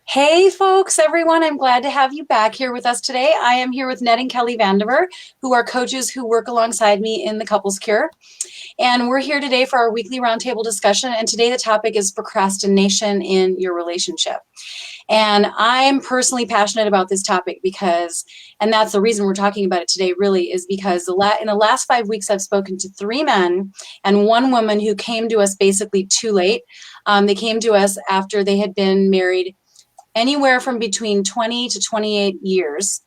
Hey folks, everyone, I'm glad to have you back here with us today. I am here with Ned and Kelly Vandiver, who are coaches who work alongside me in the Couples Cure. And we're here today for our weekly roundtable discussion. And today the topic is procrastination in your relationship. And I'm personally passionate about this topic because, and that's the reason we're talking about it today really, is because in the last 5 weeks, I've spoken to 3 men and 1 woman who came to us basically too late. They came to us after they had been married anywhere from between 20 to 28 years.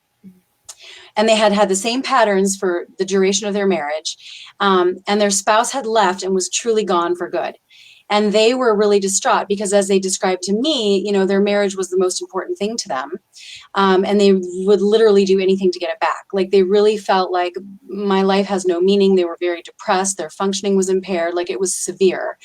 And they had had the same patterns for the duration of their marriage. And their spouse had left and was truly gone for good. And they were really distraught because, as they described to me, their marriage was the most important thing to them. And they would literally do anything to get it back. Like, they really felt like my life has no meaning. They were very depressed. Their functioning was impaired. Like, it was severe.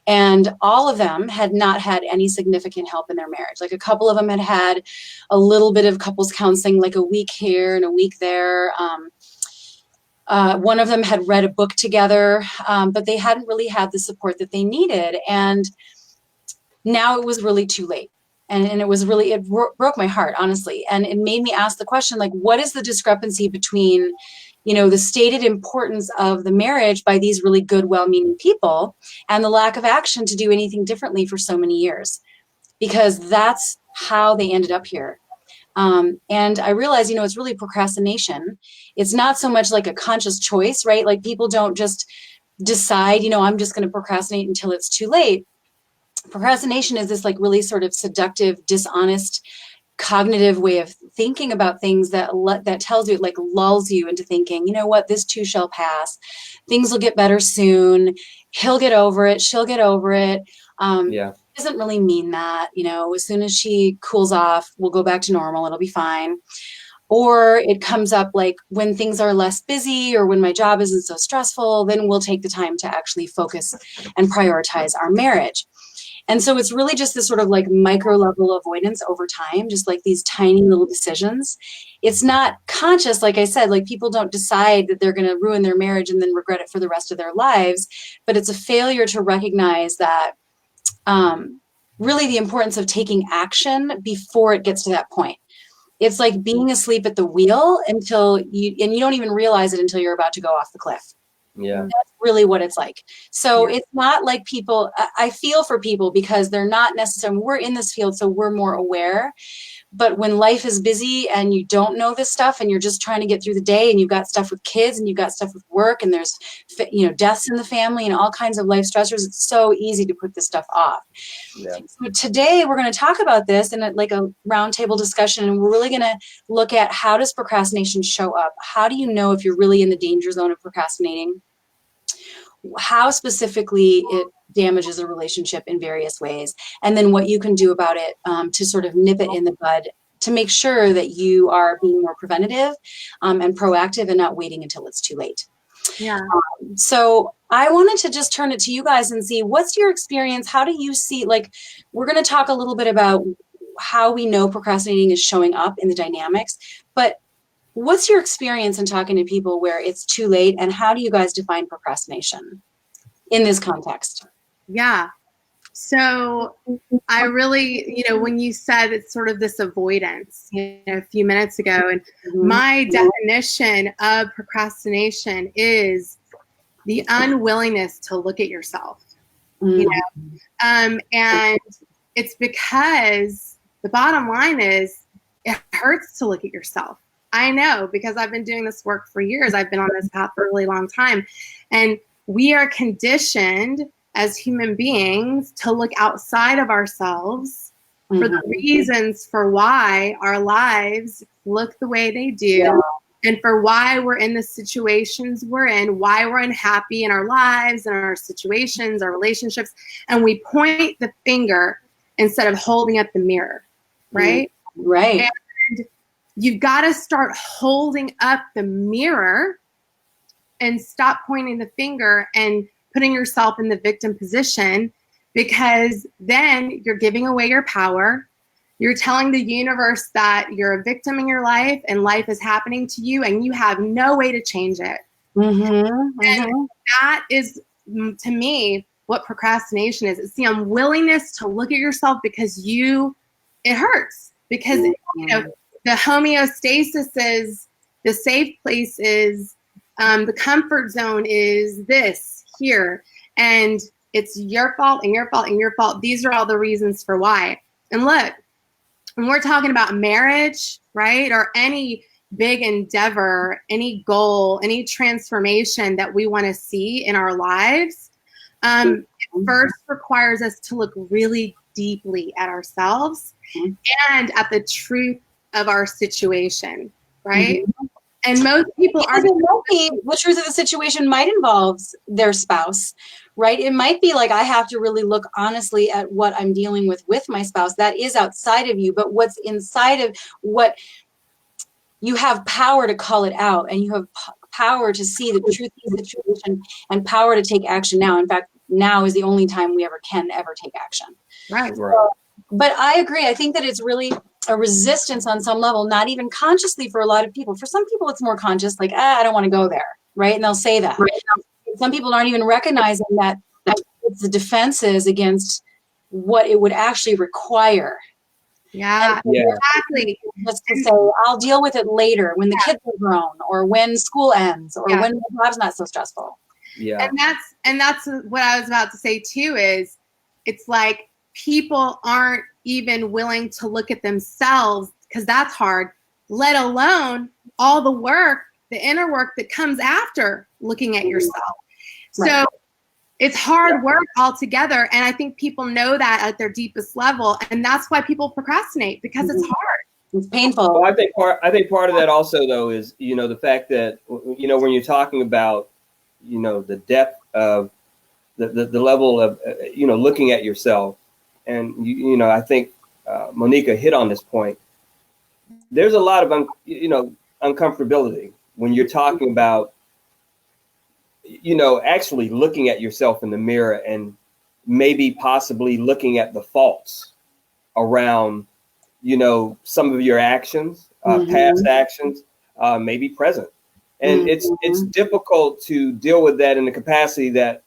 And all of them had not had any significant help in their marriage. Like, a couple of them had had a little bit of couples counseling, like a week here and a week there. One of them had read a book together, but they hadn't really had the support that they needed. And now it was really too late. And it broke my heart, honestly. And it made me ask the question, like, what is the discrepancy between the stated importance of the marriage by these really good, well-meaning people and the lack of action to do anything differently for so many years? Because that's how they ended up here. And I realized, it's really procrastination. It's not so much like a conscious choice, right? Like, people don't just decide, I'm just going to procrastinate until it's too late. Procrastination is this like really sort of seductive, dishonest, cognitive way of thinking about things that tells you, it like lulls you into thinking, what, this too shall pass. Things will get better soon. He'll get over it. She'll get over it. Yeah. Doesn't really mean that, as soon as she cools off, we'll go back to normal. It'll be fine. Or it comes up like when things are less busy or when my job isn't so stressful, then we'll take the time to actually focus and prioritize our marriage. And so it's really just this sort of like micro level avoidance over time, just like these tiny little decisions. It's not conscious, like I said, like people don't decide that they're going to ruin their marriage and then regret it for the rest of their lives. But it's a failure to recognize that really the importance of taking action before it gets to that point. It's like being asleep at the wheel and you don't even realize it until you're about to go off the cliff. Yeah. That's really what it's like. So It's not like people, I feel for people because they're not necessarily, we're in this field, so we're more aware. But when life is busy and you don't know this stuff and you're just trying to get through the day and you've got stuff with kids and you've got stuff with work and there's, deaths in the family and all kinds of life stressors, it's so easy to put this stuff off. Yeah. So today we're going to talk about this in like a roundtable discussion, and we're really going to look at how does procrastination show up? How do you know if you're really in the danger zone of procrastinating? How specifically it damages a relationship in various ways, and then what you can do about it to sort of nip it in the bud to make sure that you are being more preventative and proactive and not waiting until it's too late. Yeah. So I wanted to just turn it to you guys and see what's your experience. How do you see, like, we're going to talk a little bit about how we know procrastinating is showing up in the dynamics, but what's your experience in talking to people where it's too late, and how do you guys define procrastination in this context? Yeah. So I really, when you said it's sort of this avoidance, a few minutes ago, and my definition of procrastination is the unwillingness to look at yourself, and it's because the bottom line is it hurts to look at yourself. I know, because I've been doing this work for years. I've been on this path for a really long time. And we are conditioned as human beings to look outside of ourselves for the reasons for why our lives look the way they do, and for why we're in the situations we're in, why we're unhappy in our lives and our situations, our relationships. And we point the finger instead of holding up the mirror, right? Right. And you've got to start holding up the mirror and stop pointing the finger and putting yourself in the victim position, because then you're giving away your power. You're telling the universe that you're a victim in your life and life is happening to you and you have no way to change it. And that is, to me, what procrastination is. It's the unwillingness to look at yourself because you it hurts because, the homeostasis is, the safe place is, the comfort zone is this here. And it's your fault and your fault and your fault. These are all the reasons for why. And look, when we're talking about marriage, right, or any big endeavor, any goal, any transformation that we want to see in our lives, it first requires us to look really deeply at ourselves and at the truth of our situation, right? And most people aren't. The truth of the situation might involve their spouse, right? It might be like, I have to really look honestly at what I'm dealing with my spouse. That is outside of you, but what's inside of what you have power to call it out, and you have power to see the truth of the situation and power to take action now. In fact, now is the only time we can ever take action. Right. So, but I agree. I think that it's really a resistance on some level, not even consciously for a lot of people. For some people, it's more conscious, like, I don't want to go there, right? And they'll say that. Right. Some people aren't even recognizing that it's the defenses against what it would actually require. Yeah, exactly. Just to say, I'll deal with it later when the kids are grown, or when school ends, or when my job's not so stressful. Yeah. And that's what I was about to say too, is it's like people aren't even willing to look at themselves, because that's hard, let alone all the work, the inner work that comes after looking at yourself. Right. So it's hard work altogether. And I think people know that at their deepest level. And that's why people procrastinate, because it's hard. It's painful. Well, I think part of that also, though, is, the fact that, when you're talking about, the depth of the level of, looking at yourself. And, I think Monika hit on this point. There's a lot of, uncomfortability when you're talking about, actually looking at yourself in the mirror and maybe possibly looking at the faults around, some of your actions, past actions, maybe present. And it's difficult to deal with that in the capacity that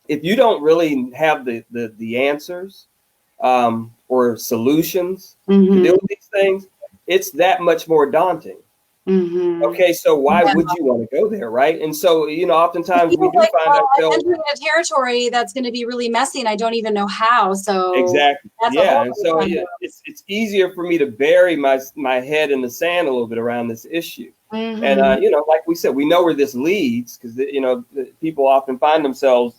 if you don't really have the answers or solutions to deal with these things, it's that much more daunting. Okay, so why would you want to go there, right? And so, oftentimes we do find ourselves I'm entering a territory that's going to be really messy, and I don't even know how. So exactly, and so it's easier for me to bury my head in the sand a little bit around this issue. And like we said, we know where this leads, because people often find themselves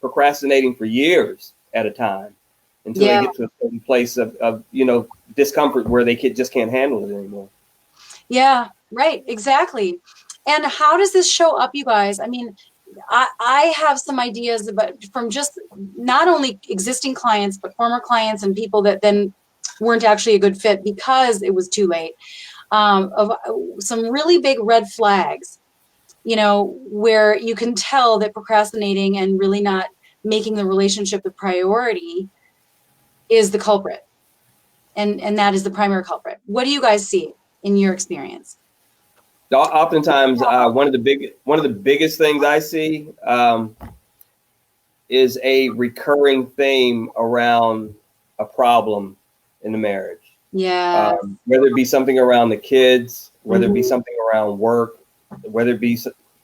procrastinating for years at a time until they get to a certain place of discomfort where they just can't handle it anymore. Yeah, right. Exactly. And how does this show up, you guys? I mean, I have some ideas about, from just not only existing clients, but former clients and people that then weren't actually a good fit because it was too late, of some really big red flags, where you can tell that procrastinating and really not making the relationship the priority is the culprit. And that is the primary culprit. What do you guys see in your experience? Oftentimes, one of the biggest things I see is a recurring theme around a problem in the marriage. Yeah. Whether it be something around the kids, whether it be something around work, whether it be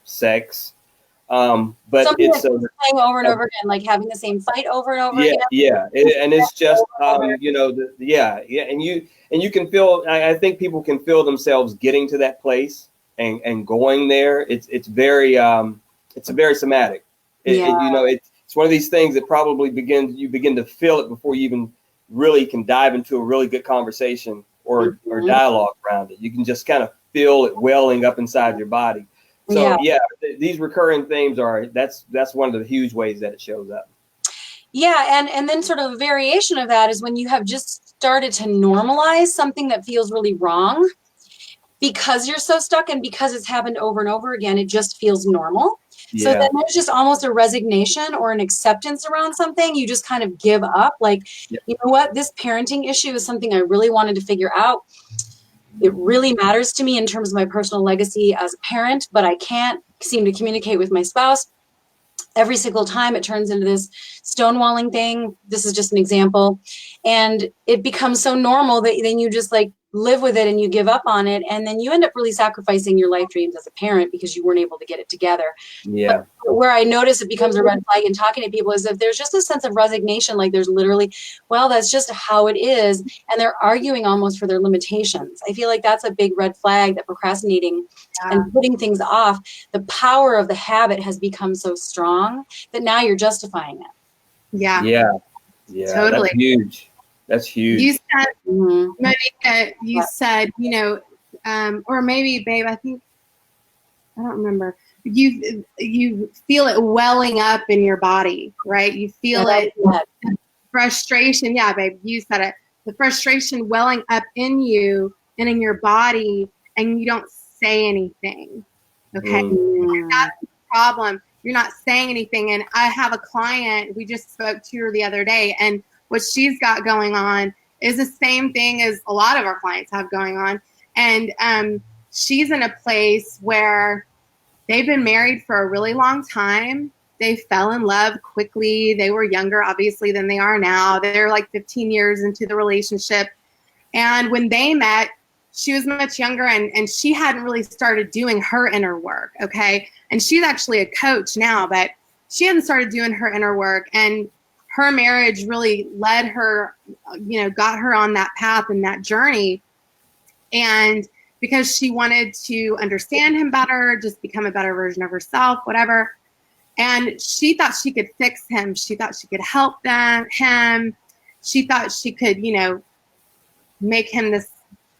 sex. But something it's playing over and over again, like having the same fight over and over again. And it's just and you can feel. I think people can feel themselves getting to that place and going there. It's very somatic. It's one of these things that probably you begin to feel it before you even really can dive into a really good conversation or dialogue around it. You can just kind of feel it welling up inside your body. So these recurring themes that's one of the huge ways that it shows up. Yeah, and then sort of a variation of that is when you have just started to normalize something that feels really wrong, because you're so stuck and because it's happened over and over again, it just feels normal. Yeah. So then there's just almost a resignation or an acceptance around something. You just kind of give up, like, you know what, this parenting issue is something I really wanted to figure out. It really matters to me in terms of my personal legacy as a parent, but I can't seem to communicate with my spouse. every single time it turns into this stonewalling thing. This is just an example. And it becomes so normal that then you just like live with it and you give up on it. And then you end up really sacrificing your life dreams as a parent because you weren't able to get it together. Yeah. But where I notice it becomes a red flag in talking to people is if there's just a sense of resignation, like there's literally, well, that's just how it is. And they're arguing almost for their limitations. I feel like that's a big red flag that procrastinating and putting things off, the power of the habit has become so strong that now you're justifying it. Yeah. Yeah. Yeah. Totally. That's huge. That's huge. You said, Monika, you said, you know, or maybe, babe, I don't remember. You feel it welling up in your body, right? You feel it, frustration. Yeah, babe, you said it. The frustration welling up in you and in your body, and you don't say anything. Okay, that's the problem. You're not saying anything. And I have a client, we just spoke to her the other day, and what she's got going on is the same thing as a lot of our clients have going on. And she's in a place where they've been married for a really long time. They fell in love quickly. They were younger, obviously, than they are now. They're like 15 years into the relationship. And when they met, she was much younger, and she hadn't really started doing her inner work, okay? And she's actually a coach now, but she hadn't started doing her inner work. And her marriage really led her, you know, got her on that path and that journey. And because she wanted to understand him better, just become a better version of herself, whatever. And she thought she could fix him. She thought she could help him. She thought she could, you know, make him this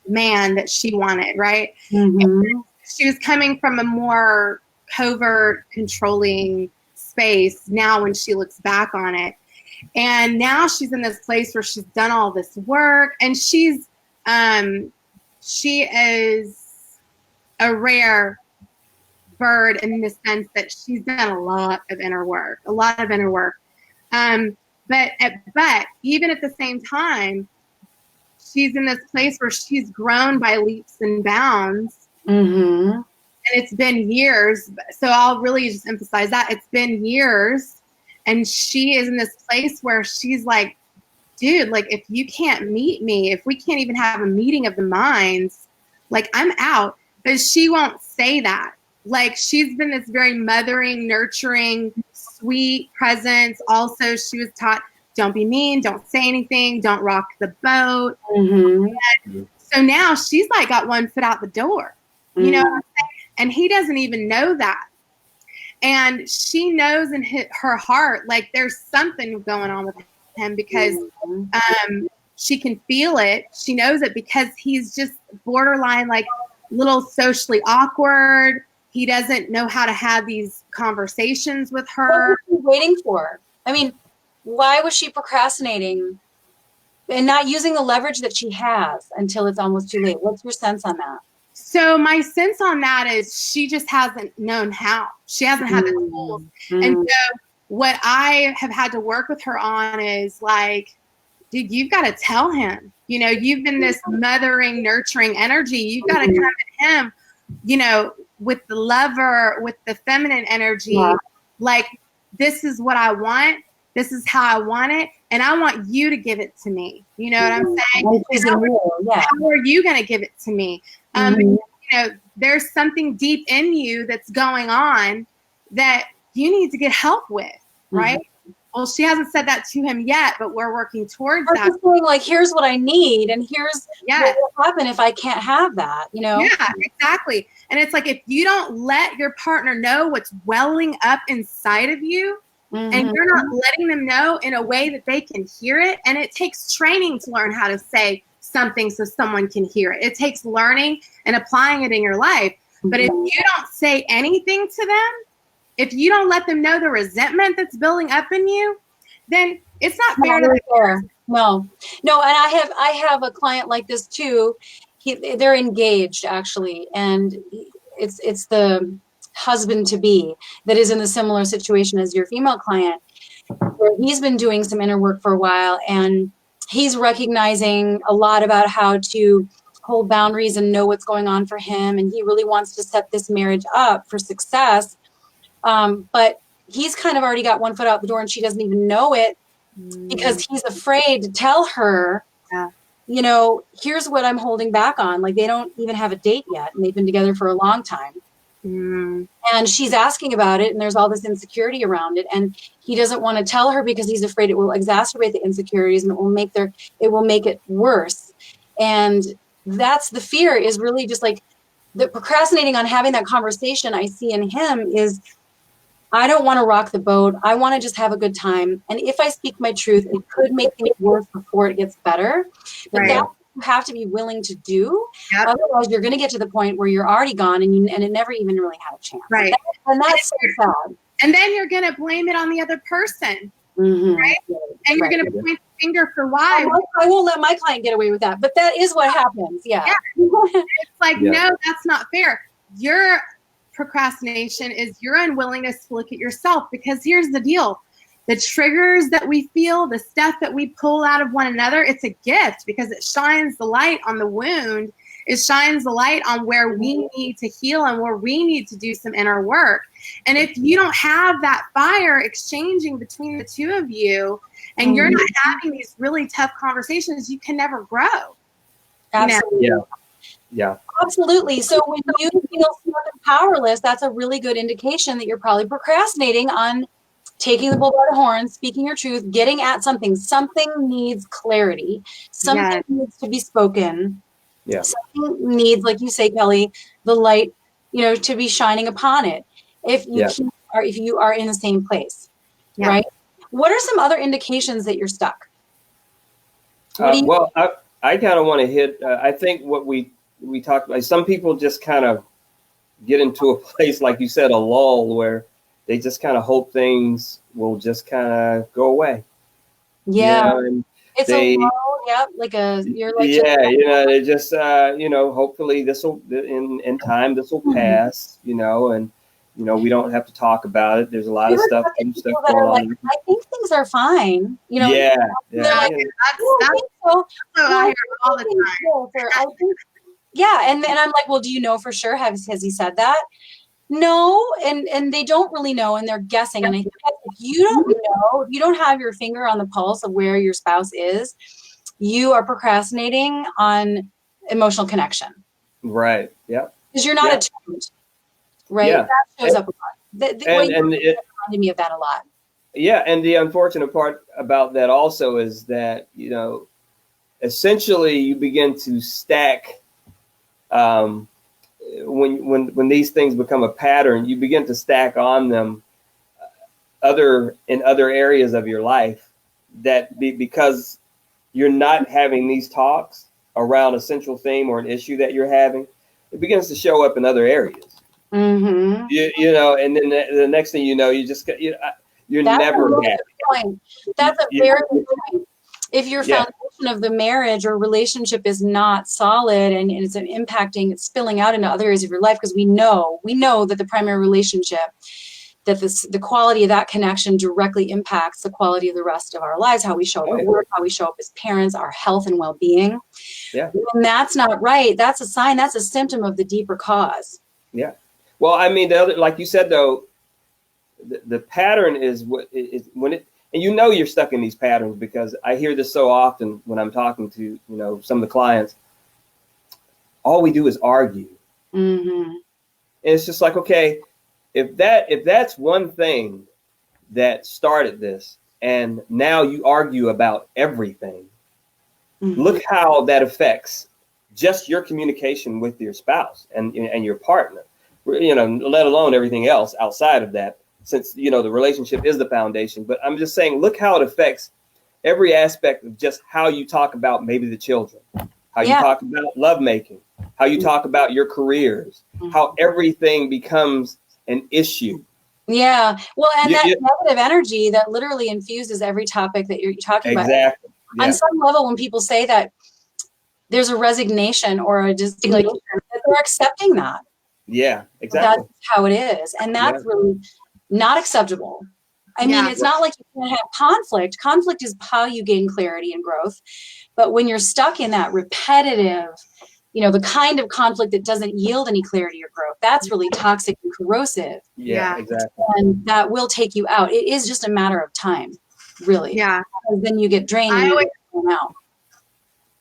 man that she wanted, right? And she was coming from a more covert, controlling space now when she looks back on it. And now she's in this place where she's done all this work, and she is a rare bird in the sense that she's done a lot of inner work. But even at the same time, she's in this place where she's grown by leaps and bounds. And it's been years. So I'll really just emphasize that. It's been years. And she is in this place where she's like, dude, like, if you can't meet me, if we can't even have a meeting of the minds, like, I'm out. But she won't say that. Like, she's been this very mothering, nurturing, sweet presence. Also, she was taught, don't be mean, don't say anything, don't rock the boat. So now she's like got one foot out the door. You know what I'm saying? And he doesn't even know that. And she knows in her heart, like, there's something going on with him because she can feel it. She knows it because he's just borderline, like, little socially awkward. He doesn't know how to have these conversations with her. What was she waiting for? I mean, why was she procrastinating and not using the leverage that she has until it's almost too late? What's your sense on that? So my sense on that is she just hasn't known how. She hasn't had the tools. And so what I have had to work with her on is like, dude, you've got to tell him, you know, you've been this mothering, nurturing energy. You've got to come at him, you know, with the lover, with the feminine energy. Like, this is what I want. This is how I want it. And I want you to give it to me. You know what I'm saying? How are you going to give it to me? You know, there's something deep in you that's going on that you need to get help with, right? Well, she hasn't said that to him yet, but we're working towards that. Saying, like, here's what I need, and here's what will happen if I can't have that, you know? Yeah, exactly. And it's like, if you don't let your partner know what's welling up inside of you, and you're not letting them know in a way that they can hear it, and it takes training to learn how to say something so someone can hear it. It takes learning and applying it in your life. But if you don't say anything to them, if you don't let them know the resentment that's building up in you, then it's not fair to them. No. And I have a client like this too. They're engaged, actually, and it's the husband to be that is in the similar situation as your female client, where he's been doing some inner work for a while, and he's recognizing a lot about how to hold boundaries and know what's going on for him. And he really wants to set this marriage up for success. But he's kind of already got one foot out the door and she doesn't even know it because he's afraid to tell her, you know, here's what I'm holding back on. Like, they don't even have a date yet and they've been together for a long time. And she's asking about it and there's all this insecurity around it. And he doesn't want to tell her because he's afraid it will exacerbate the insecurities and it will make it worse. And that's the fear, is really just like the procrastinating on having that conversation I see in him is, I don't want to rock the boat. I want to just have a good time. And if I speak my truth, it could make things worse before it gets better. But that's what you have to be willing to do. Otherwise, you're going to get to the point where you're already gone and it never even really had a chance. Right. And that's so sad. And then you're going to blame it on the other person. Right? And you're going to point the finger for why. I won't let my client get away with that. But that is what happens. Yeah. It's like, no, that's not fair. Your procrastination is your unwillingness to look at yourself, because here's the deal. The triggers that we feel, the stuff that we pull out of one another, it's a gift because it shines the light on the wound. It shines the light on where we need to heal and where we need to do some inner work. And if you don't have that fire exchanging between the two of you and you're not having these really tough conversations, you can never grow. Absolutely. You know? Yeah. Absolutely. So when you feel stuck and powerless, that's a really good indication that you're probably procrastinating on taking the bull by the horn, speaking your truth, getting at something. Something needs clarity. Something needs to be spoken. Yeah. Something needs, like you say, Kelly, the light, you know, to be shining upon it. If you are in the same place, right? What are some other indications that you're stuck? Well, I kind of want to hit. I think what we talked about. Some people just kind of get into a place, like you said, a lull, where they just kind of hope things will just kind of go away. Yeah, you know, it's a lull. Yep, you're like they just hopefully this will in time this will pass. And we don't have to talk about it. There's a lot of stuff going on. I think things are fine. That's I hear all the time. And I'm like, well, do you know for sure? Has he said that? No, and they don't really know, and they're guessing. And I think if you don't know, if you don't have your finger on the pulse of where your spouse is, you are procrastinating on emotional connection. Right. Yeah. Because you're not attuned. Right. Yeah. That shows up a lot. It reminded me of that a lot. Yeah, and the unfortunate part about that also is that essentially you begin to stack. When these things become a pattern, you begin to stack on them in other areas of your life because you're not having these talks around a central theme or an issue that you're having, it begins to show up in other areas. Mm-hmm. And then the next thing you know, you're never happy. That's a very good point. If your foundation of the marriage or relationship is not solid and it's it's spilling out into other areas of your life, because we know that the primary relationship, that the quality of that connection directly impacts the quality of the rest of our lives, how we show up at work, how we show up as parents, our health and well-being. Yeah. When that's not right, that's a sign, that's a symptom of the deeper cause. Yeah. Well, I mean, like you said, though, the pattern is when it, and you're stuck in these patterns, because I hear this so often when I'm talking to, some of the clients. All we do is argue. Mm-hmm. And it's just like, okay, if that's one thing that started this, and now you argue about everything, look how that affects just your communication with your spouse and your partner, let alone everything else outside of that. Since, the relationship is the foundation. But I'm just saying, look how it affects every aspect of just how you talk about maybe the children, how you talk about lovemaking, how you talk about your careers, how everything becomes an issue. Yeah. Well, and that negative energy that literally infuses every topic that you're talking about. Exactly. Yeah. On some level, when people say that there's a resignation or a distinction, that they're accepting that. Yeah, exactly. That's how it is. And that's really not acceptable. I mean, it's not like you can't have conflict. Conflict is how you gain clarity and growth. But when you're stuck in that repetitive the kind of conflict that doesn't yield any clarity or growth. That's really toxic and corrosive. Yeah, exactly. And that will take you out. It is just a matter of time, really. Yeah. Because then you get drained and you get thrown out.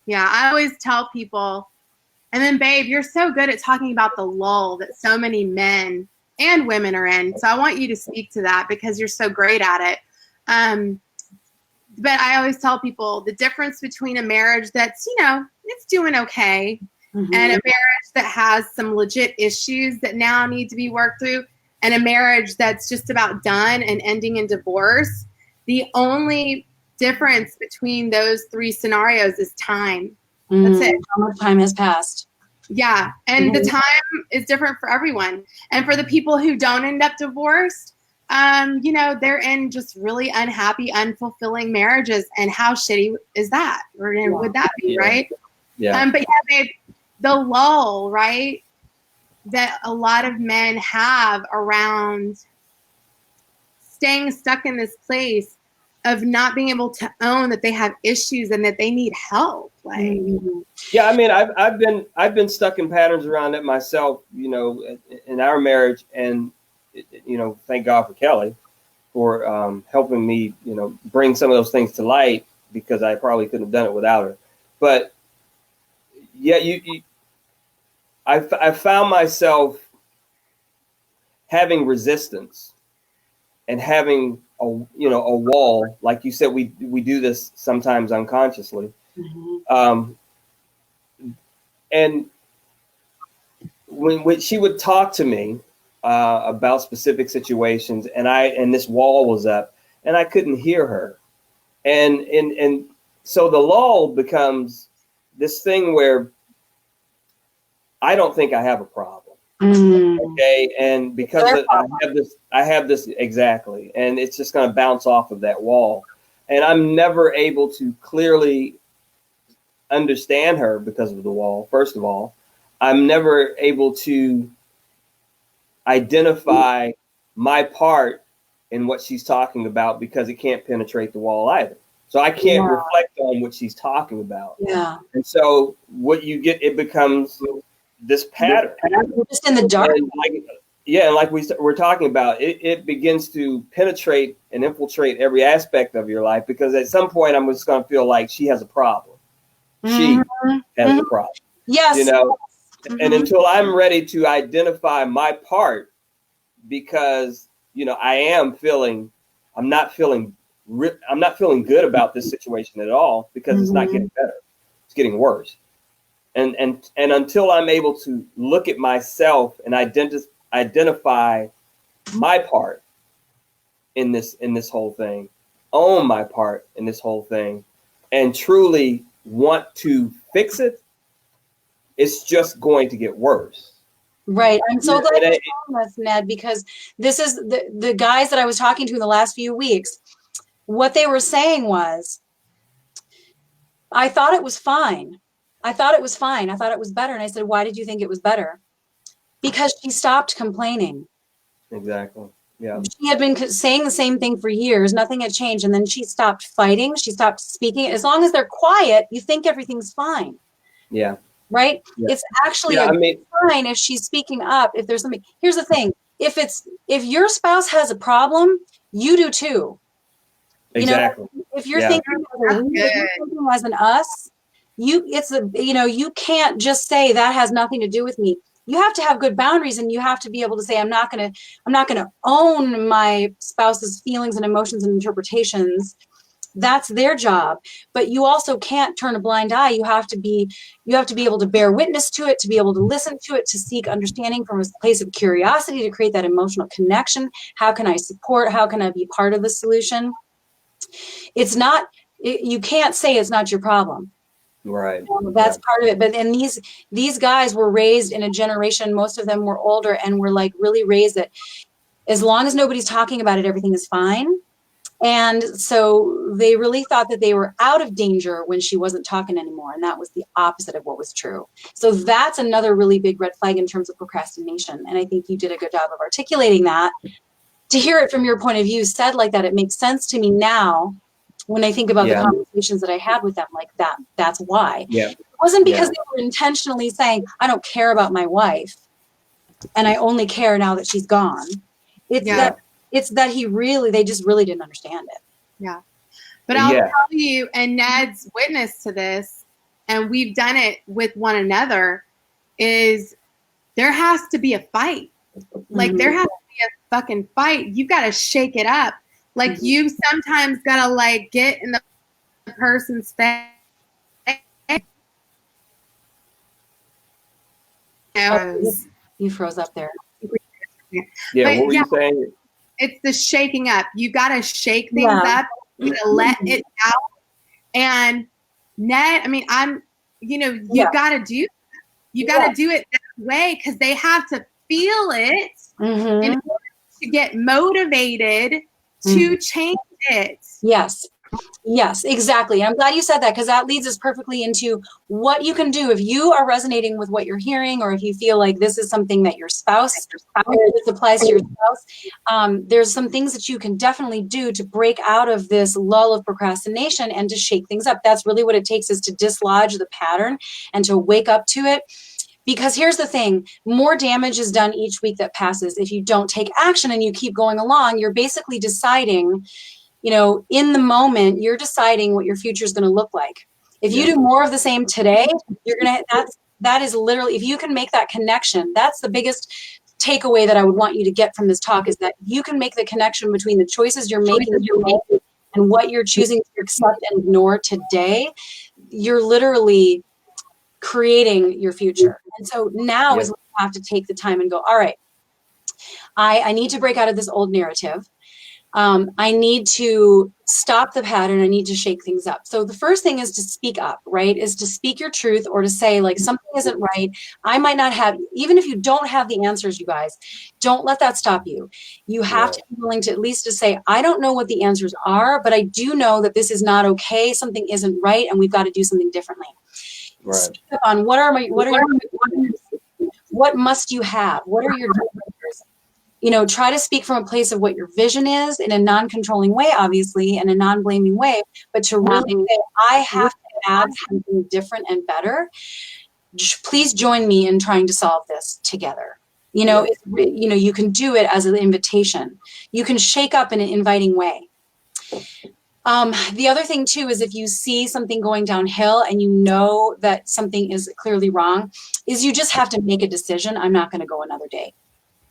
Yeah, I always tell people, and then babe, you're so good at talking about the lull that so many men and women are in. So I want you to speak to that because you're so great at it. But I always tell people the difference between a marriage that's, it's doing okay, and a marriage that has some legit issues that now need to be worked through, and a marriage that's just about done and ending in divorce. The only difference between those three scenarios is time. That's it. How much time has passed? Yeah. And the time is different for everyone. And for the people who don't end up divorced, they're in just really unhappy, unfulfilling marriages. And how shitty is that? Or would that be, right? Yeah. But yeah, babe, the lull, right, that a lot of men have around staying stuck in this place of not being able to own that they have issues and that they need help. Like, yeah, I mean, I've been stuck in patterns around it myself, in our marriage, and thank God for Kelly for helping me, bring some of those things to light, because I probably couldn't have done it without her. But yeah, I found myself having resistance and having a wall. Like you said, we do this sometimes unconsciously. And when she would talk to me about specific situations, and this wall was up, and I couldn't hear her, and so the lull becomes this thing where I don't think I have a problem. Okay, and because I have this exactly, and it's just going to bounce off of that wall, and I'm never able to clearly understand her because of the wall. First of all, I'm never able to identify my part in what she's talking about because it can't penetrate the wall either. So I can't reflect on what she's talking about. Yeah. And so what you get, it becomes this pattern. Just in the dark. And like we're talking about, it begins to penetrate and infiltrate every aspect of your life, because at some point I'm just going to feel like she has a problem. She has a problem. Yes. And until I'm ready to identify my part, because, I'm not feeling good about this situation at all, because it's not getting better. It's getting worse. And until I'm able to look at myself and identify my part in this whole thing, own my part in this whole thing, and truly want to fix it, it's just going to get worse. Right. I'm so glad you're telling us, Ned, because this is the guys that I was talking to in the last few weeks. What they were saying was, I thought it was fine. I thought it was better. And I said, why did you think it was better? Because she stopped complaining. Exactly. Yeah. She had been saying the same thing for years. Nothing had changed. And then she stopped fighting. She stopped speaking. As long as they're quiet, you think everything's fine. Yeah. Right? Yeah. It's actually fine if she's speaking up, if there's something. Here's the thing. If your spouse has a problem, you do too. Exactly. If you're thinking as an us, you can't just say that has nothing to do with me. You have to have good boundaries, and you have to be able to say, I'm not going to own my spouse's feelings and emotions and interpretations. That's their job. But you also can't turn a blind eye. You have to be able to bear witness to it, to be able to listen to it, to seek understanding from a place of curiosity, to create that emotional connection. How can I support? How can I be part of the solution? You can't say it's not your problem. Right. That's part of it. But and these guys were raised in a generation, most of them were older, and were like really raised that as long as nobody's talking about it, everything is fine. And so they really thought that they were out of danger when she wasn't talking anymore. And that was the opposite of what was true. So that's another really big red flag in terms of procrastination. And I think you did a good job of articulating that. To hear it from your point of view said like that, it makes sense to me now. when I think about the Yeah. conversations that I had with them, like that's why. Yeah. It wasn't because Yeah. they were intentionally saying, I don't care about my wife and I only care now that she's gone. It's Yeah. that they just really didn't understand it. Yeah. But I'll Yeah. tell you, and Ned's witness to this, and we've done it with one another, is there has to be a fight. Like there has to be a fucking fight. You got to shake it up. Like you sometimes got to like get in the person's face. You froze up there. Yeah. But What were you saying? It's the shaking up. You got to shake things up. You got to let it out. And Ned, I mean, you got to do it that way because they have to feel it in order to get motivated to change it. Yes, exactly. I'm glad you said that because that leads us perfectly into what you can do if you are resonating with what you're hearing, or if you feel like this is something that your spouse, or this applies to your spouse. There's some things that you can definitely do to break out of this lull of procrastination and to shake things up. That's really what it takes, is to dislodge the pattern and to wake up to it. Because here's the thing, more damage is done each week that passes. If you don't take action and you keep going along, you're basically deciding, in the moment, you're deciding what your future is going to look like. If you do more of the same today, that is literally, if you can make that connection, that's the biggest takeaway that I would want you to get from this talk, is that you can make the connection between the choices you're making and what you're choosing to accept and ignore today. You're literally creating your future. And so now is when you have to take the time and go, all right, I need to break out of this old narrative. I need to stop the pattern. I need to shake things up. So the first thing is to speak up, right? Is to speak your truth, or to say like something isn't right. I might not have, even if you don't have the answers, you guys, don't let that stop you. You have to be willing to at least to say, I don't know what the answers are, but I do know that this is not okay. Something isn't right. And we've got to do something differently. Right. Speak up on what must you have? What are your desires? Try to speak from a place of what your vision is, in a non-controlling way, obviously, and a non-blaming way, but to really say, I have to add something different and better. Please join me in trying to solve this together. You can do it as an invitation. You can shake up in an inviting way. The other thing too is if you see something going downhill and you know that something is clearly wrong, is you just have to make a decision. I'm not going to go another day.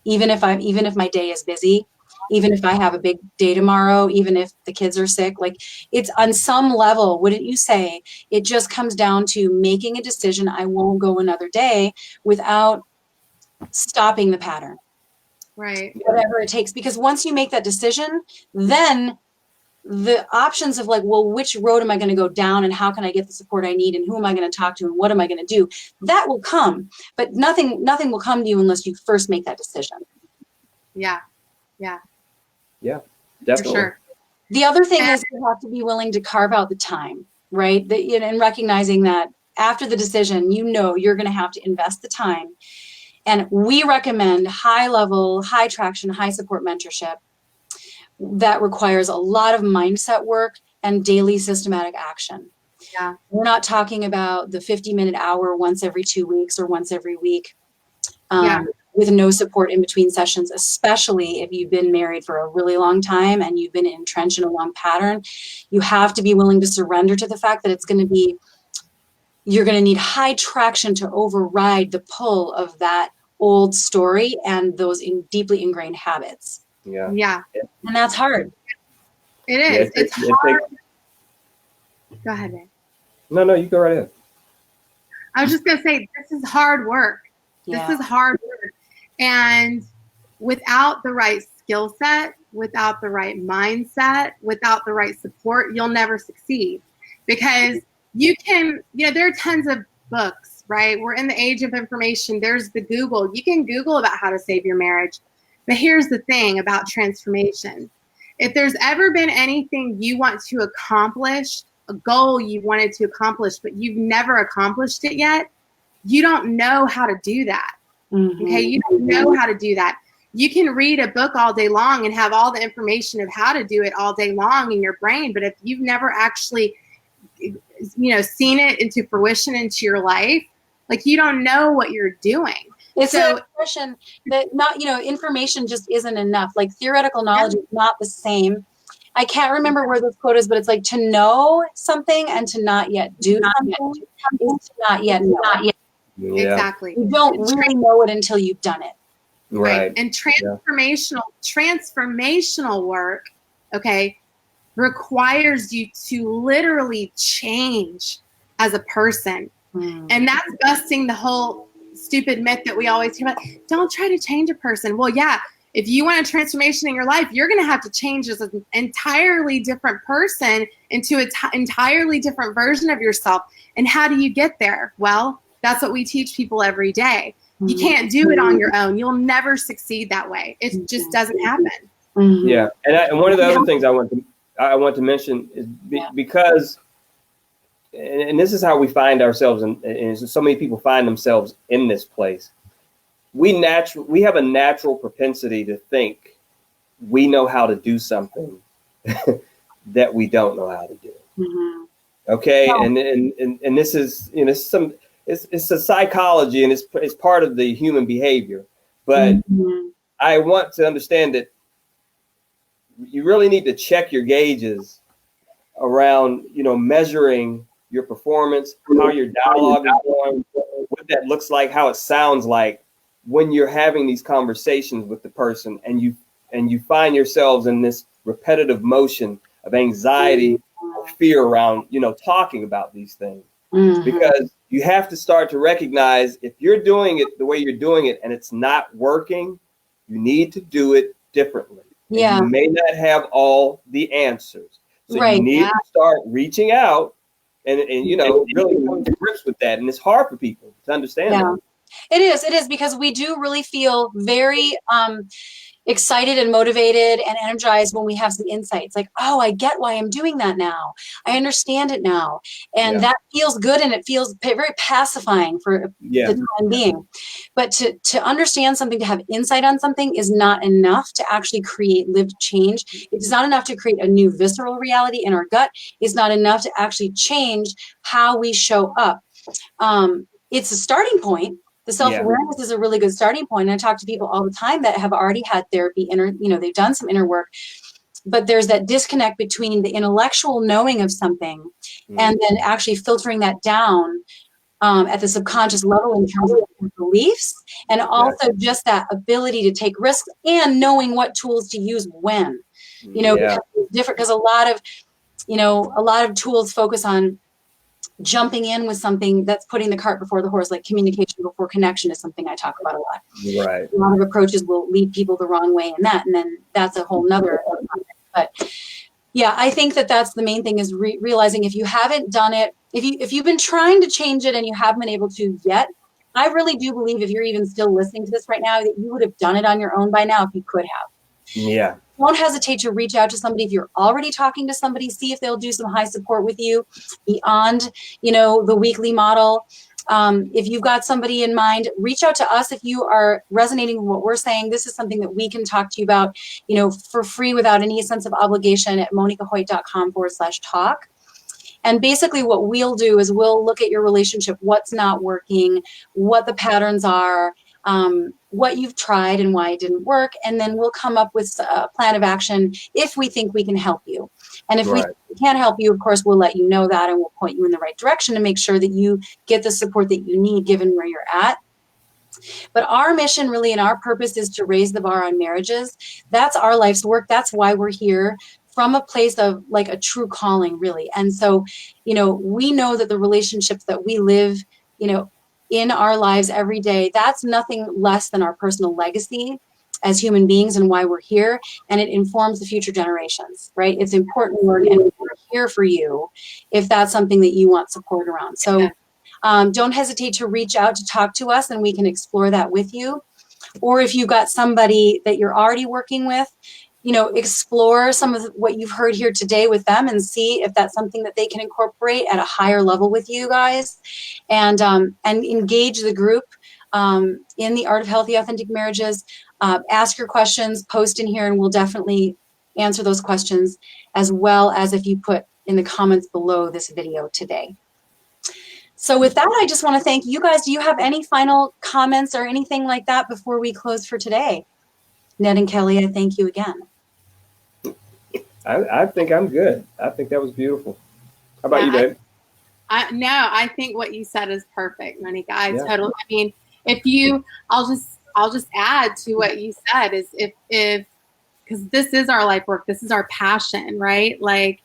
Even if my day is busy, even if I have a big day tomorrow, even if the kids are sick, like it's on some level, wouldn't you say, it just comes down to making a decision. I won't go another day without stopping the pattern. Right. Whatever it takes. Because once you make that decision, then the options of like, well, which road am I going to go down, and how can I get the support I need, and who am I going to talk to, and what am I going to do? That will come, but nothing will come to you unless you first make that decision. Yeah, definitely. For sure. The other thing is you have to be willing to carve out the time, right? And recognizing that after the decision, you're going to have to invest the time. And we recommend high level, high traction, high support mentorship. That requires a lot of mindset work and daily systematic action. Yeah. We're not talking about the 50-minute hour once every 2 weeks or once every week with no support in between sessions, especially if you've been married for a really long time and you've been entrenched in a long pattern. You have to be willing to surrender to the fact that you're going to need high traction to override the pull of that old story and those deeply ingrained habits. Yeah. And that's hard. It is. It's hard. Go ahead, Nick. No, you go right ahead. I was just going to say, this is hard work. Yeah. This is hard work. And without the right skill set, without the right mindset, without the right support, you'll never succeed. Because there are tons of books, right? We're in the age of information. There's the Google. You can Google about how to save your marriage. But here's the thing about transformation. If there's ever been anything you want to accomplish, a goal you wanted to accomplish, but you've never accomplished it yet, you don't know how to do that. Okay, you don't know how to do that. you can read a book all day long and have all the information of how to do it all day long in your brain. But if you've never actually, seen it into fruition into your life, like, you don't know what you're doing. It's so an expression that information just isn't enough. Like, theoretical knowledge is not the same. I can't remember where this quote is, but it's like, to know something and to not yet do something is to not yet know. Yeah. Exactly. You don't really know it until you've done it. Right. And transformational work, okay, requires you to literally change as a person. And that's busting the whole stupid myth that we always hear about. Don't try to change a person. Well, yeah, if you want a transformation in your life, you're going to have to change as an entirely different person into an entirely different version of yourself. And how do you get there? Well, that's what we teach people every day. You can't do it on your own. You'll never succeed that way. It just doesn't happen. Yeah. And one of the other things I want to mention is because, and this is how we find ourselves, and so many people find themselves in this place. We have a natural propensity to think we know how to do something that we don't know how to do. Okay, and this is it's a psychology, and it's part of the human behavior. But I want to understand that you really need to check your gauges around, measuring your performance, how your dialogue is going, what that looks like, how it sounds like when you're having these conversations with the person, and you find yourselves in this repetitive motion of anxiety or fear around, talking about these things. Because you have to start to recognize, if you're doing it the way you're doing it and it's not working, you need to do it differently. Yeah. You may not have all the answers. So you need to start reaching out and really come to grips with that. And it's hard for people to understand that. It is because we do really feel very excited and motivated and energized when we have some insights, like, oh, I get why I'm doing that now. I understand it now. And that feels good, and it feels very pacifying for the time being. But to understand something, to have insight on something, is not enough to actually create lived change. It's not enough to create a new visceral reality in our gut. It's not enough to actually change how we show up. It's a starting point. The self-awareness is a really good starting point. And I talk to people all the time that have already had therapy, they've done some inner work, but there's that disconnect between the intellectual knowing of something and then actually filtering that down at the subconscious level in terms of your beliefs, and also just that ability to take risks and knowing what tools to use when, because it's different, because a lot of tools focus on jumping in with something that's putting the cart before the horse, like communication before connection is something I talk about a lot. Right. A lot of approaches will lead people the wrong way in that. And then that's a whole nother topic. But yeah, I think that's the main thing, is realizing if you haven't done it, if you've been trying to change it and you haven't been able to yet, I really do believe, if you're even still listening to this right now, that you would have done it on your own by now if you could have. Yeah. Don't hesitate to reach out to somebody. If you're already talking to somebody, see if they'll do some high support with you beyond, the weekly model. If you've got somebody in mind, reach out to us if you are resonating with what we're saying. This is something that we can talk to you about, for free without any sense of obligation at monikahoyt.com/talk. And basically what we'll do is we'll look at your relationship, what's not working, what the patterns are, what you've tried and why it didn't work. And then we'll come up with a plan of action if we think we can help you. And if we can't help you, of course, we'll let you know that, and we'll point you in the right direction to make sure that you get the support that you need given where you're at. But our mission really, and our purpose, is to raise the bar on marriages. That's our life's work. That's why we're here, from a place of like a true calling, really. And so, we know that the relationships that we live, in our lives every day, that's nothing less than our personal legacy as human beings and why we're here. And it informs the future generations, right? It's important work, and we're here for you if that's something that you want support around. So don't hesitate to reach out to talk to us, and we can explore that with you. Or if you've got somebody that you're already working with, explore some of what you've heard here today with them, and see if that's something that they can incorporate at a higher level with you guys, and engage the group in the Art of Healthy, Authentic Marriages. Ask your questions, post in here, and we'll definitely answer those questions, as well as if you put in the comments below this video today. So with that, I just want to thank you guys. Do you have any final comments or anything like that before we close for today? Ned and Kelly, I thank you again. I think I'm good. I think that was beautiful. How about you, babe? No, I think what you said is perfect, Monika. I mean, if you, I'll just add to what you said is if because this is our life work, this is our passion, right? Like,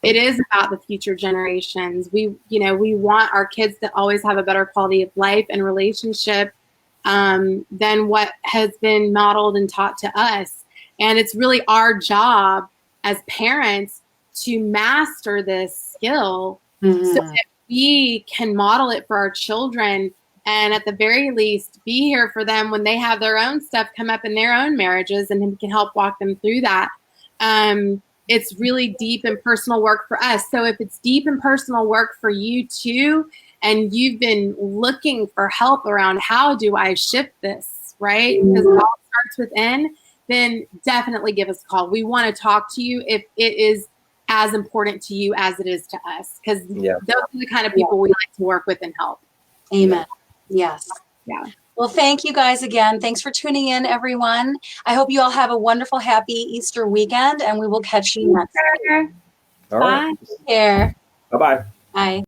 it is about the future generations. We want our kids to always have a better quality of life and relationship than what has been modeled and taught to us. And it's really our job as parents to master this skill so that we can model it for our children, and at the very least be here for them when they have their own stuff come up in their own marriages, and we can help walk them through that. It's really deep and personal work for us. So if it's deep and personal work for you too, and you've been looking for help around how do I shift this, right? Because it all starts within, then definitely give us a call. We want to talk to you if it is as important to you as it is to us, because those are the kind of people we like to work with and help. Amen. Yes. Yeah. Well, thank you guys again. Thanks for tuning in, everyone. I hope you all have a wonderful, happy Easter weekend, and we will catch you next week. All right. Bye. Take care. Bye-bye. Bye.